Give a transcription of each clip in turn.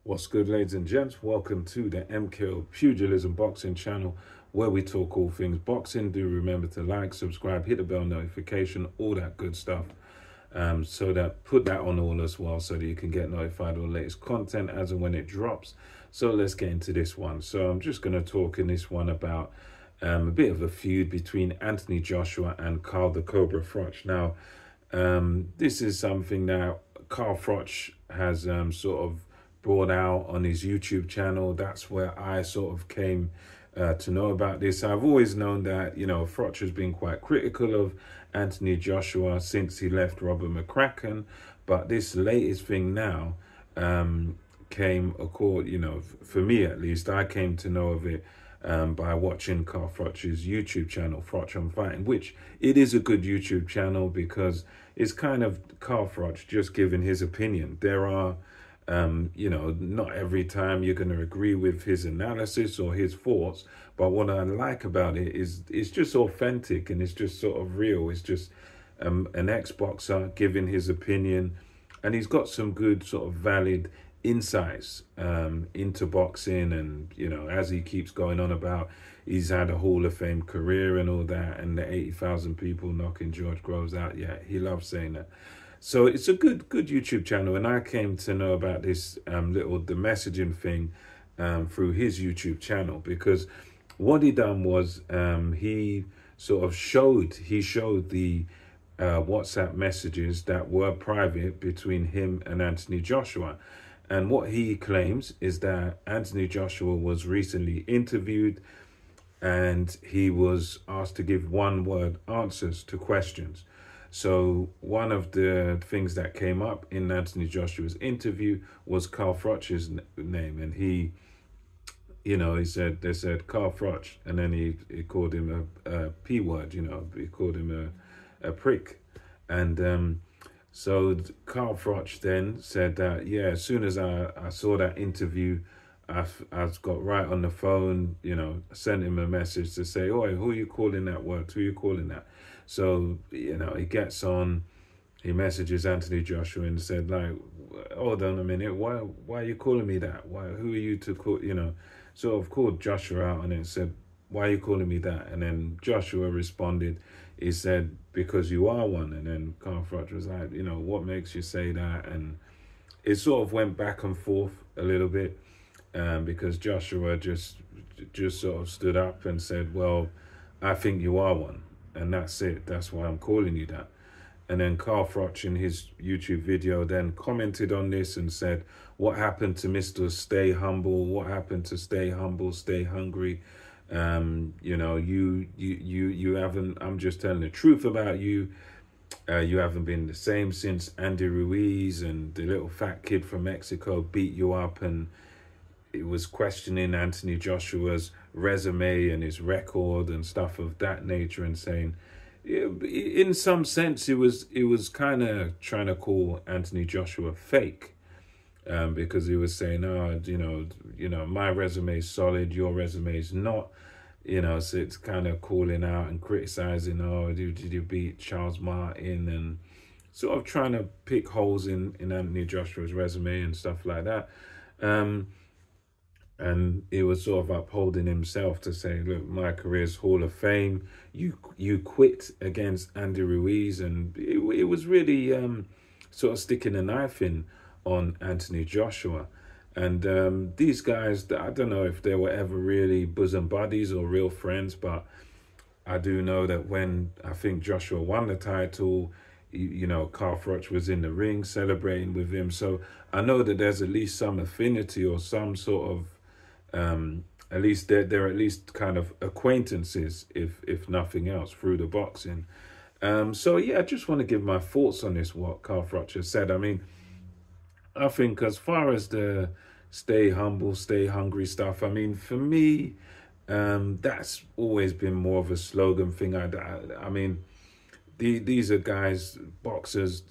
What's good, ladies and gents? Welcome to the MKO Pugilism Boxing channel, where we talk all things boxing. Do remember to like, subscribe, hit the bell notification, all that good stuff. So that put that on all as well, so that you can get notified of the latest content as and when it drops. So let's get into this one. So I'm just going to talk in this one about a bit of a feud between Anthony Joshua and Carl the Cobra Froch. Now, this is something that Carl Froch has sort of brought out on his YouTube channel. That's where I sort of came to know about this. I've always known that, Froch has been quite critical of Anthony Joshua since he left Robert McCracken. But this latest thing now came, for me at least, I came to know of it by watching Carl Froch's YouTube channel, Froch on Fighting, which it is a good YouTube channel because it's kind of Carl Froch just giving his opinion. There are not every time you're going to agree with his analysis or his thoughts, but what I like about it is it's just authentic and it's just sort of real. It's just an ex-boxer giving his opinion, and he's got some good sort of valid insights into boxing. And as he keeps going on about, he's had a Hall of Fame career and all that, and the 80,000 people knocking George Groves out. Yeah, he loves saying that. So it's a good YouTube channel, and I came to know about this the messaging thing through his YouTube channel, because what he done was he showed the WhatsApp messages that were private between him and Anthony Joshua. And what he claims is that Anthony Joshua was recently interviewed and he was asked to give one-word answers to questions. So one of the things that came up in Anthony Joshua's interview was Carl Froch's name. And he said Carl Froch, and then he called him a P word, he called him a prick. And so Carl Froch then said that, as soon as I saw that interview, I got right on the phone, sent him a message to say, "Oh, who are you calling that word? Who are you calling that?" So, he gets on, he messages Anthony Joshua and said, like, "Hold on a minute, why are you calling me that? Who are you to call?" So I've called Joshua out on it and said, "Why are you calling me that?" And then Joshua responded, he said, "Because you are one." And then Carl Froch was like, "What makes you say that?" And it sort of went back and forth a little bit, because Joshua just sort of stood up and said, "Well, I think you are one, and that's it. That's why I'm calling you that." And then Carl Froch in his YouTube video then commented on this and said, "What happened to Mr. Stay Humble? What happened to Stay Humble, Stay Hungry? You haven't, I'm just telling the truth about you. You haven't been the same since Andy Ruiz and the little fat kid from Mexico beat you up." And it was questioning Anthony Joshua's resume and his record and stuff of that nature, and saying, in some sense, it was kind of trying to call Anthony Joshua fake, because he was saying, "Oh, my resume is solid, your resume is not." So it's kind of calling out and criticizing, "Oh, did you beat Charles Martin?" And sort of trying to pick holes in Anthony Joshua's resume and stuff like that. And he was sort of upholding himself to say, "Look, my career's Hall of Fame. You quit against Andy Ruiz." And it was really sort of sticking a knife in on Anthony Joshua. And these guys, I don't know if they were ever really bosom buddies or real friends, but I do know that when I think Joshua won the title, Carl Froch was in the ring celebrating with him. So I know that there's at least some affinity or some sort of, at least they're at least kind of acquaintances, if nothing else, through the boxing. So I just want to give my thoughts on this, what Carl Froch has said. I mean, I think as far as the stay humble, stay hungry stuff, I mean, for me, that's always been more of a slogan thing. I mean, these are guys, boxers,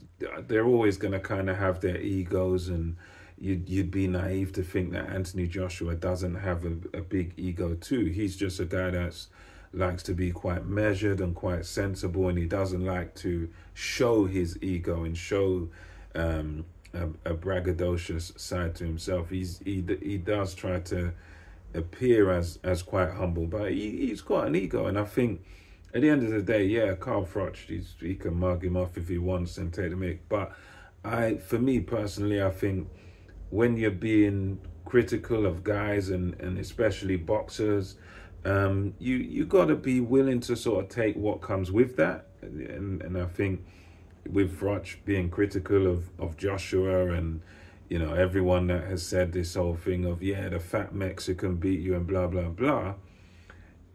they're always going to kind of have their egos, and you'd be naive to think that Anthony Joshua doesn't have a big ego too. He's just a guy that likes to be quite measured and quite sensible, and he doesn't like to show his ego and show a braggadocious side to himself. He does try to appear as quite humble, but he's got an ego, and I think at the end of the day, yeah, Carl Froch, he can mug him off if he wants and take the mick. But for me personally, I think when you're being critical of guys and especially boxers, you got to be willing to sort of take what comes with that. And I think with Froch being critical of Joshua and, you know, everyone that has said this whole thing of, yeah, the fat Mexican beat you and blah, blah, blah.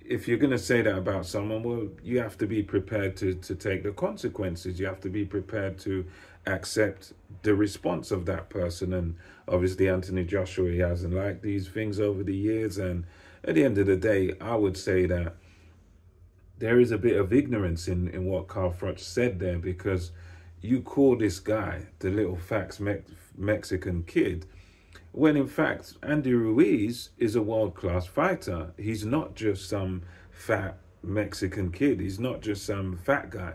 If you're going to say that about someone, well, you have to be prepared to take the consequences. You have to be prepared to accept the response of that person. And obviously, Anthony Joshua, he hasn't liked these things over the years. And at the end of the day, I would say that there is a bit of ignorance in what Carl Froch said there, because you call this guy the little fax Mexican kid, when in fact Andy Ruiz is a world-class fighter. He's not just some fat Mexican kid. He's not just some fat guy.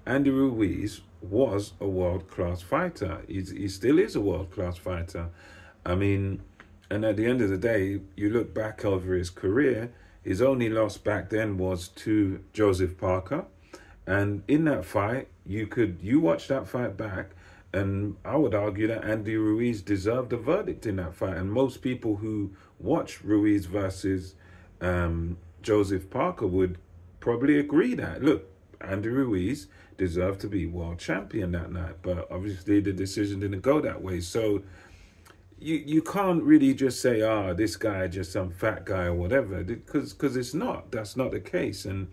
Andy Ruiz was a world-class fighter. He still is a world-class fighter. I mean, and at the end of the day, you look back over his career, his only loss back then was to Joseph Parker. And in that fight, you watch that fight back, and I would argue that Andy Ruiz deserved a verdict in that fight. And most people who watch Ruiz versus Joseph Parker would probably agree that, look, Andy Ruiz deserved to be world champion that night. But obviously the decision didn't go that way. So you can't really just say, this guy just some fat guy or whatever, because it's not. That's not the case. And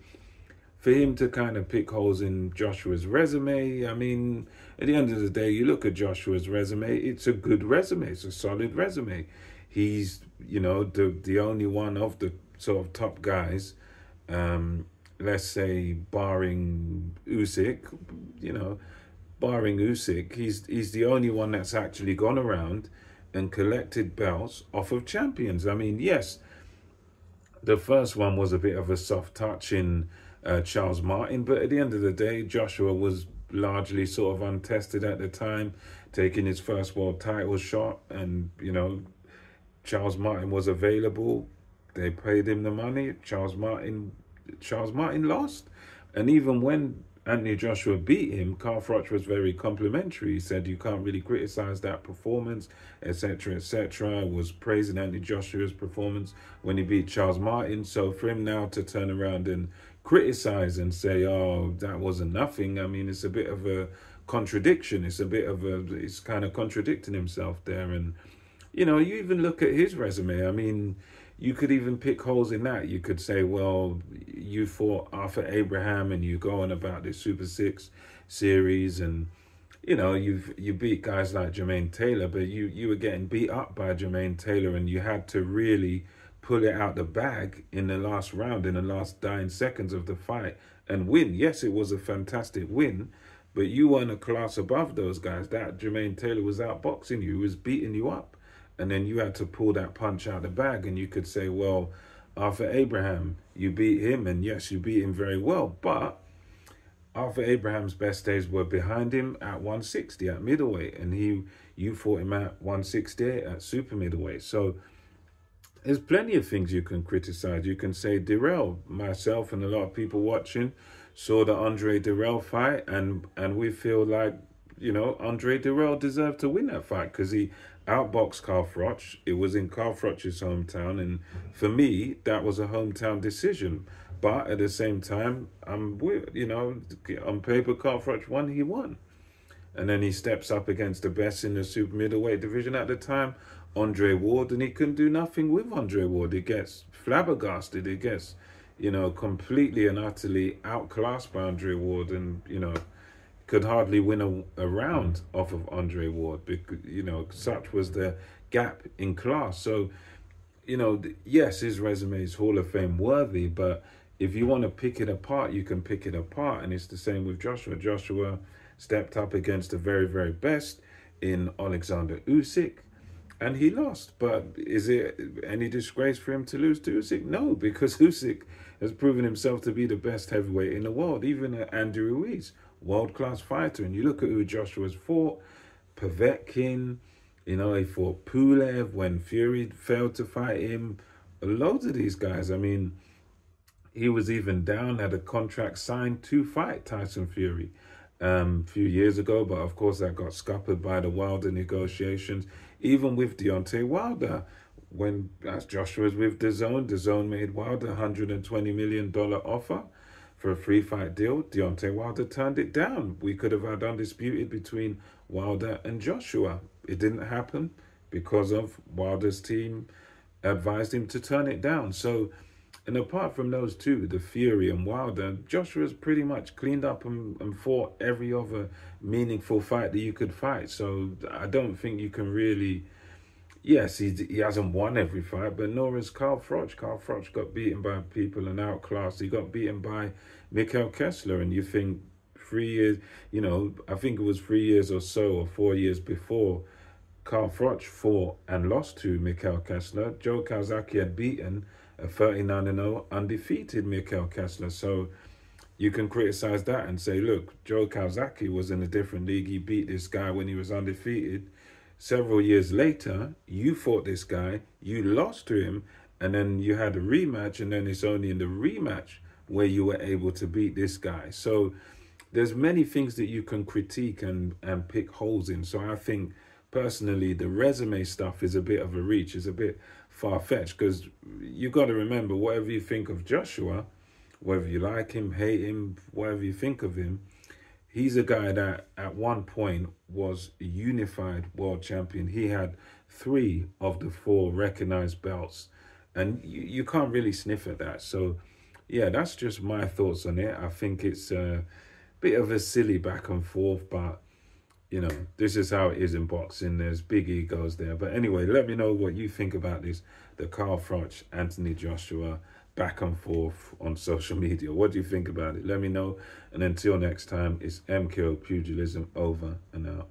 for him to kind of pick holes in Joshua's resume, I mean, at the end of the day, you look at Joshua's resume, it's a good resume. It's a solid resume. He's, you know, the only one of the sort of top guys, let's say barring Usyk, he's the only one that's actually gone around and collected belts off of champions. I mean, yes, the first one was a bit of a soft touch in Charles Martin, but at the end of the day, Joshua was largely sort of untested at the time, taking his first world title shot, and, you know, Charles Martin was available. They paid him the money. Charles Martin lost. And even when Anthony Joshua beat him, Carl Froch was very complimentary. He said you can't really criticize that performance, etc., etc. Was praising Anthony Joshua's performance when he beat Charles Martin. So for him now to turn around and criticize and say, that wasn't nothing, I mean, it's a bit of a contradiction. It's kind of contradicting himself there. And, you know, you even look at his resume. I mean, you could even pick holes in that. You could say, well, you fought Arthur Abraham and you go on about the Super 6 series, and, you know, you beat guys like Jermaine Taylor, but you were getting beat up by Jermaine Taylor, and you had to really pull it out the bag in the last round, in the last dying seconds of the fight, and win. Yes, it was a fantastic win, but you weren't a class above those guys. That Jermaine Taylor was outboxing you, he was beating you up. And then you had to pull that punch out the bag, and you could say, well, Arthur Abraham, you beat him, and yes, you beat him very well, but Arthur Abraham's best days were behind him at 160 at middleweight, and you fought him at 168 at super middleweight. So there's plenty of things you can criticize. You can say Dirrell, myself and a lot of people watching saw the Andre Dirrell fight, and we feel like, you know, Andre Dirrell deserved to win that fight because he outboxed Carl Froch. It was in Carl Froch's hometown, and for me, that was a hometown decision. But at the same time, on paper, Carl Froch won, he won. And then he steps up against the best in the super middleweight division at the time, Andre Ward, and he couldn't do nothing with Andre Ward. He gets flabbergasted. He gets, you know, completely and utterly outclassed by Andre Ward, and, you know, could hardly win a round off of Andre Ward, because, you know, such was the gap in class. So, you know, yes, his resume is Hall of Fame worthy, but if you want to pick it apart, you can pick it apart. And it's the same with Joshua. Joshua stepped up against the very, very best in Alexander Usyk, and he lost. But is it any disgrace for him to lose to Usyk? No, because Usyk has proven himself to be the best heavyweight in the world. Even Andy Ruiz, world-class fighter. And you look at who Joshua's fought, Povetkin, you know, he fought Pulev when Fury failed to fight him. Loads of these guys. I mean, he was even down, had a contract signed to fight Tyson Fury a few years ago, but of course that got scuppered by the Wilder negotiations. Even with Deontay Wilder, when as Joshua's with DAZN made Wilder $120 million offer for a free fight deal. Deontay Wilder turned it down. We could have had undisputed between Wilder and Joshua. It didn't happen because of Wilder's team advised him to turn it down. So, and apart from those two, the Fury and Wilder, Joshua's pretty much cleaned up and fought every other meaningful fight that you could fight. So I don't think you can really... Yes, he hasn't won every fight, but nor has Carl Froch. Carl Froch got beaten by people and outclassed. He got beaten by Mikhail Kessler, and you think 3 years, you know, I think it was 3 years or so, or 4 years before, Carl Froch fought and lost to Mikhail Kessler. Joe Calzaghe had beaten a 39-0 undefeated Mikhail Kessler. So you can criticize that and say, look, Joe Calzaghe was in a different league. He beat this guy when he was undefeated. Several years later, you fought this guy, you lost to him, and then you had a rematch, and then it's only in the rematch where you were able to beat this guy. So there's many things that you can critique and pick holes in. So I think, personally, the resume stuff is a bit of a reach, is a bit far-fetched, because you got to remember, whatever you think of Joshua, whether you like him, hate him, whatever you think of him, he's a guy that at one point was a unified world champion. He had 3 of the 4 recognized belts, and you can't really sniff at that. So, yeah, that's just my thoughts on it. I think it's a bit of a silly back and forth, but, you know, this is how it is in boxing. There's big egos there. But anyway, let me know what you think about this, the Carl Froch, Anthony Joshua back and forth on social media. What do you think about it? Let me know. And until next time, it's MKO Pugilism over and out.